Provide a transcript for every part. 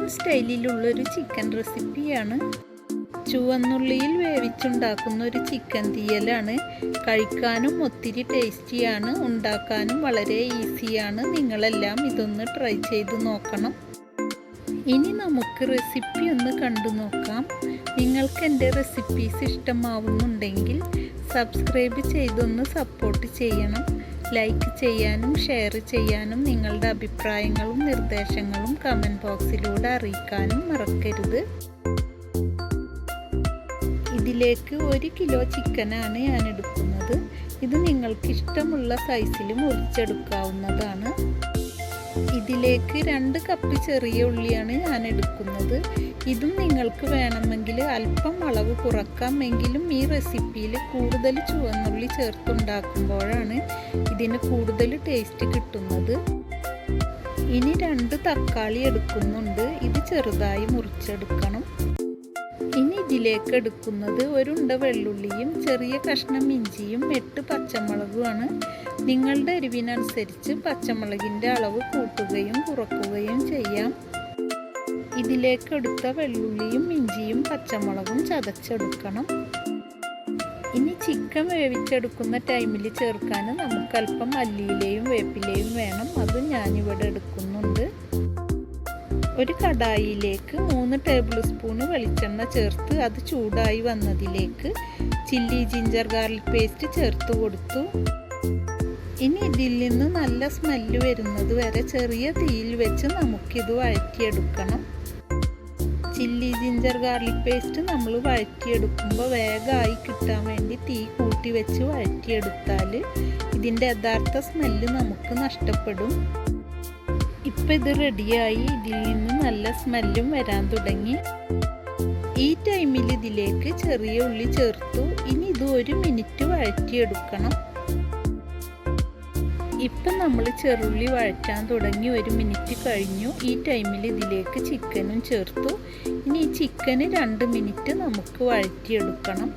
Indian സ്റ്റൈലിലുള്ളൊരു chicken റെസിപ്പിയാണ്. ചുവന്നുള്ളിയിൽ വേവിച്ചുണ്ടാക്കുന്ന ഒരു chicken തീയലാണ്. കഴിക്കാനും ഒത്തിരി ടേസ്റ്റിയാണ്, ഉണ്ടാക്കാനും വളരെ ഈസിയാണ്. നിങ്ങളെല്ലാം ഇതൊന്ന് ട്രൈ ചെയ്ത് നോക്കണം. ഇനി നമുക്ക് റെസിപ്പി ഒന്ന് കണ്ടു നോക്കാം. നിങ്ങൾക്ക് എൻ്റെ റെസിപ്പീസ് ഇഷ്ടമാവുന്നുണ്ടെങ്കിൽ സബ്സ്ക്രൈബ് ചെയ്തൊന്ന് സപ്പോർട്ട് ചെയ്യണം. ലൈക്ക് ചെയ്യാനും ഷെയർ ചെയ്യാനും നിങ്ങളുടെ അഭിപ്രായങ്ങളും നിർദ്ദേശങ്ങളും കമൻറ്റ് ബോക്സിലൂടെ അറിയിക്കാനും മറക്കരുത്. ഇതിലേക്ക് 1 കിലോ ചിക്കനാണ് ഞാൻ എടുക്കുന്നത്. ഇത് നിങ്ങൾക്ക് ഇഷ്ടമുള്ള സൈസിൽ മുറിച്ചെടുക്കാവുന്നതാണ്. ഇതിലേക്ക് 2 കപ്പ് ചെറിയ ഉള്ളിയാണ് ഞാൻ എടുക്കുന്നത്. ഇതും നിങ്ങൾക്ക് വേണമെങ്കിൽ അല്പം അളവ് കുറക്കാം. എങ്കിലും ഈ റെസിപ്പിയിൽ കൂടുതൽ ചുവന്നുള്ളി ചേർത്തുണ്ടാക്കുമ്പോഴാണ് ഇതിന് കൂടുതൽ ടേസ്റ്റ് കിട്ടുന്നത്. ഇനി 2 തക്കാളി എടുക്കുന്നുണ്ട്. ഇത് ചെറുതായി മുറിച്ചെടുക്കണം. ഇനി ഇതിലേക്ക് എടുക്കുന്നത് 1 ഉണ്ട വെള്ളുള്ളിയും ചെറിയ കഷ്ണം ഇഞ്ചിയും 8 പച്ചമുളകുമാണ്. നിങ്ങളുടെ എരിവിനനുസരിച്ച് പച്ചമുളകിൻ്റെ അളവ് കൂട്ടുകയും കുറയ്ക്കുകയും ചെയ്യാം. ഇതിലേക്ക് എടുത്ത വെള്ളുള്ളിയും ഇഞ്ചിയും പച്ചമുളകും ചതച്ചെടുക്കണം. ഇനി ചിക്കൻ വേവിച്ചെടുക്കുന്ന ടൈമിൽ ചേർക്കാൻ നമുക്ക് അല്പം മല്ലിയിലയും വേപ്പിലയും വേണം. അത് ഞാനിവിടെ എടുക്കുന്നുണ്ട്. ഒരു കടായിയിലേക്ക് 3 ടേബിൾ സ്പൂൺ വെളിച്ചെണ്ണ ചേർത്ത് അത് ചൂടായി വന്നതിലേക്ക് ചില്ലി ജിഞ്ചർ ഗാർലിക് പേസ്റ്റ് ചേർത്ത് കൊടുത്തു. ഇനി ഇതിൽ നിന്ന് നല്ല സ്മെല്ല് വരുന്നത് വരെ ചെറിയ തീയിൽ വെച്ച് നമുക്കിത് വഴറ്റിയെടുക്കണം. ചില്ലി ജിഞ്ചർ ഗാർലിക് പേസ്റ്റ് നമ്മൾ വഴറ്റിയെടുക്കുമ്പോൾ വേഗമായി കിട്ടാൻ വേണ്ടി തീ കൂട്ടി വെച്ച് വഴറ്റിയെടുത്താൽ ഇതിൻ്റെ യഥാർത്ഥ സ്മെല്ല് നമുക്ക് നഷ്ടപ്പെടും. ഇപ്പം ഇത് റെഡിയായി. ഇതിൽ നിന്ന് നല്ല സ്മെല്ലും വരാൻ തുടങ്ങി. ഈ ടൈമിൽ ഇതിലേക്ക് ചെറിയ ഉള്ളി ചേർത്തു. ഇനി ഇത് 1 മിനിറ്റ് വഴറ്റിയെടുക്കണം. ഇപ്പം നമ്മൾ ചെറുള്ളി വഴറ്റാൻ തുടങ്ങി 1 മിനിറ്റ് കഴിഞ്ഞു. ഈ ടൈമിൽ ഇതിലേക്ക് ചിക്കനും ചേർത്തു. ഇനി ഈ ചിക്കന് 2 മിനിറ്റ് നമുക്ക് വഴറ്റിയെടുക്കണം.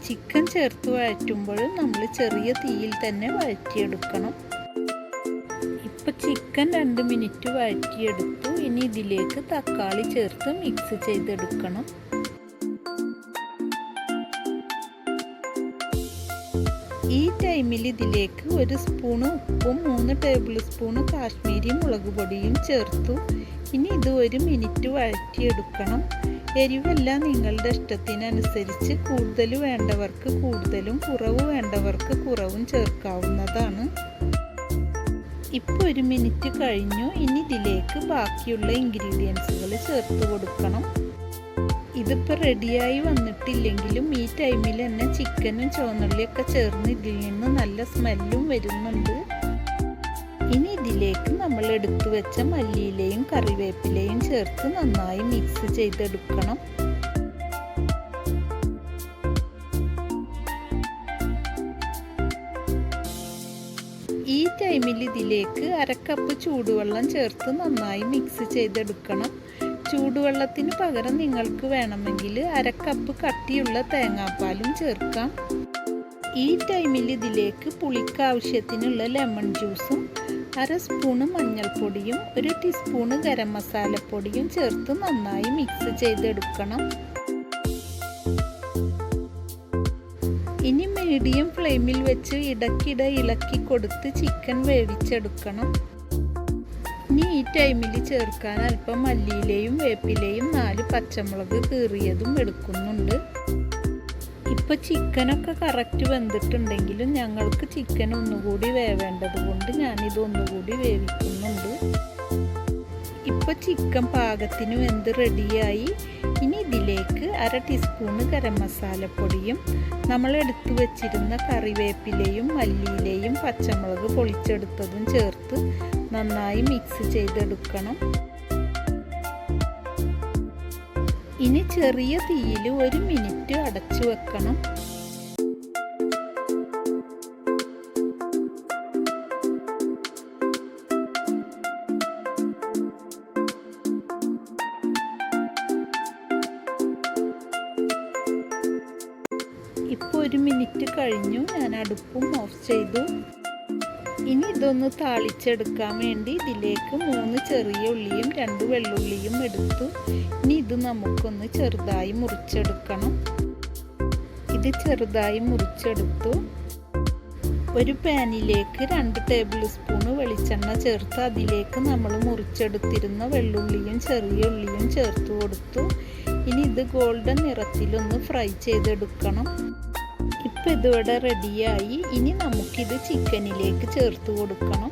ചിക്കൻ ചേർത്ത് വഴറ്റുമ്പോഴും നമ്മൾ ചെറിയ തീയിൽ തന്നെ വഴറ്റിയെടുക്കണം. ഇപ്പോൾ ചിക്കൻ 2 മിനിറ്റ് വഴറ്റിയെടുത്തു. ഇനി ഇതിലേക്ക് തക്കാളി ചേർത്ത് മിക്സ് ചെയ്തെടുക്കണം. ഈ ടൈമിൽ ഇതിലേക്ക് 1 സ്പൂണ് ഉപ്പും 3 ടേബിൾ സ്പൂണ് കാശ്മീരി മുളക് പൊടിയും ചേർത്തു. ഇനി ഇത് 1 മിനിറ്റ് വഴറ്റിയെടുക്കണം. എരിവെല്ലാം നിങ്ങളുടെ ഇഷ്ടത്തിനനുസരിച്ച് കൂടുതൽ വേണ്ടവർക്ക് കൂടുതലും കുറവ് വേണ്ടവർക്ക് കുറവും ചേർക്കാവുന്നതാണ്. ഇപ്പോൾ 1 മിനിറ്റ് കഴിഞ്ഞു. ഇനി ഇതിലേക്ക് ബാക്കിയുള്ള ഇൻഗ്രീഡിയൻസുകൾ ചേർത്ത് കൊടുക്കണം. ഇതിപ്പോൾ റെഡിയായി വന്നിട്ടില്ലെങ്കിലും ഈ ടൈമിൽ തന്നെ ചിക്കനും ചുവന്നുള്ളിയൊക്കെ ചേർന്ന് ഇതിൽ നിന്ന് നല്ല സ്മെല്ലും വരുന്നുണ്ട്. ഇനി ഇതിലേക്ക് നമ്മൾ എടുത്തു വെച്ച മല്ലിയിലയും കറിവേപ്പിലയും ചേർത്ത് നന്നായി മിക്സ് ചെയ്തെടുക്കണം. ഈ ടൈമിൽ ഇതിലേക്ക് 1/2 കപ്പ് ചൂടുവെള്ളം ചേർത്ത് നന്നായി മിക്സ് ചെയ്തെടുക്കണം. ചൂടുവെള്ളത്തിന് പകരം നിങ്ങൾക്ക് വേണമെങ്കിൽ 1/2 കപ്പ് കട്ടിയുള്ള തേങ്ങാപ്പാലും ചേർക്കാം. ഈ ടൈമിൽ ഇതിലേക്ക് പുളിക്ക് ആവശ്യത്തിനുള്ള ലെമൺ ജ്യൂസും 1/2 സ്പൂണ് മഞ്ഞൾപ്പൊടിയും 1 ടീസ്പൂണ് ഗരം മസാലപ്പൊടിയും ചേർത്ത് നന്നായി മിക്സ് ചെയ്തെടുക്കണം. ഇനി മീഡിയം ഫ്ലെയിമിൽ വെച്ച് ഇടയ്ക്കിടെ ഇളക്കി കൊടുത്ത് ചിക്കൻ വേവിച്ചെടുക്കണം. ഇനി ഈ ടൈമിൽ ചേർക്കാൻ അല്പം മല്ലിയിലയും വേപ്പിലയും 4 പച്ചമുളക് കീറിയതും എടുക്കുന്നുണ്ട്. ഇപ്പോൾ ചിക്കനൊക്കെ കറക്റ്റ് വെന്തിട്ടുണ്ടെങ്കിലും ഞങ്ങൾക്ക് ചിക്കൻ ഒന്നുകൂടി വേവേണ്ടത് കൊണ്ട് ഞാനിത് ഒന്നുകൂടി വേവിക്കുന്നുണ്ട്. ഇപ്പോൾ ചിക്കൻ പാകത്തിന് വെന്ത് റെഡിയായി. ഇനി ഇതിലേക്ക് 1/2 ടീസ്പൂണ് ഗരം മസാലപ്പൊടിയും നമ്മൾ എടുത്തു വെച്ചിരുന്ന കറിവേപ്പിലയും മല്ലിയിലയും പച്ചമുളക് പൊളിച്ചെടുത്തതും ചേർത്ത് നന്നായി മിക്സ് ചെയ്തെടുക്കണം. ഇനി ചെറിയ തീയിൽ 1 മിനിറ്റ് അടച്ചു വെക്കണം. ഇപ്പോൾ 1 മിനിറ്റ് കഴിഞ്ഞു. ഞാൻ അടുപ്പും ഓഫ് ചെയ്തു. ഇനി ഇതൊന്ന് താളിച്ചെടുക്കാൻ വേണ്ടി ഇതിലേക്ക് 3 ചെറിയ ഉള്ളിയും 2 വെള്ളുള്ളിയും എടുത്തു. ഇനി ഇത് നമുക്കൊന്ന് ചെറുതായി മുറിച്ചെടുക്കണം. ഇത് ചെറുതായി മുറിച്ചെടുത്തു. ഒരു പാനിലേക്ക് 2 ടേബിൾ സ്പൂൺ വെളിച്ചെണ്ണ ചേർത്ത് അതിലേക്ക് നമ്മൾ മുറിച്ചെടുത്തിരുന്ന വെള്ളുള്ളിയും ചെറിയ ഉള്ളിയും ചേർത്ത് കൊടുത്തു. ഇനി ഇത് ഗോൾഡൻ നിറത്തിലൊന്ന് ഫ്രൈ ചെയ്തെടുക്കണം. ഇപ്പം ഇതിവിടെ റെഡിയായി. ഇനി നമുക്കിത് ചിക്കനിലേക്ക് ചേർത്ത് കൊടുക്കണം.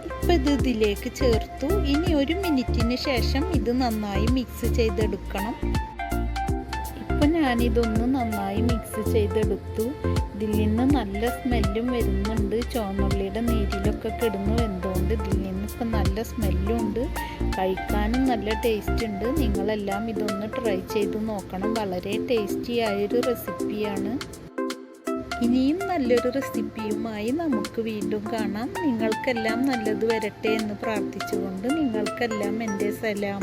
ഇപ്പം ഇതിലേക്ക് ചേർത്തു. ഇനി 1 മിനിറ്റിന് ശേഷം ഇത് നന്നായി മിക്സ് ചെയ്തെടുക്കണം. ഇപ്പം ഞാനിതൊന്ന് നന്നായി മിക്സ് ചെയ്തെടുത്തു. ഇതിൽ നിന്ന് നല്ല സ്മെല്ലും വരുന്നുണ്ട്. ചുവന്നുള്ളിയുടെ നീരിലൊക്കെ കിടന്ന് വെന്തുകൊണ്ട് ഇതിൽ നിന്ന് ഇപ്പം നല്ല സ്മെല്ലും ഉണ്ട്. കഴിക്കാനും നല്ല ടേസ്റ്റ് ഉണ്ട്. നിങ്ങളെല്ലാം ഇതൊന്ന് ട്രൈ ചെയ്ത് നോക്കണം. വളരെ ടേസ്റ്റി ആയൊരു റെസിപ്പിയാണ്. ഇനിയും നല്ലൊരു റെസിപ്പിയുമായി നമുക്ക് വീണ്ടും കാണാം. നിങ്ങൾക്കെല്ലാം നല്ലത് വരട്ടെ എന്ന് പ്രാർത്ഥിച്ചുകൊണ്ട് നിങ്ങൾക്കെല്ലാം എൻ്റെ സലാം.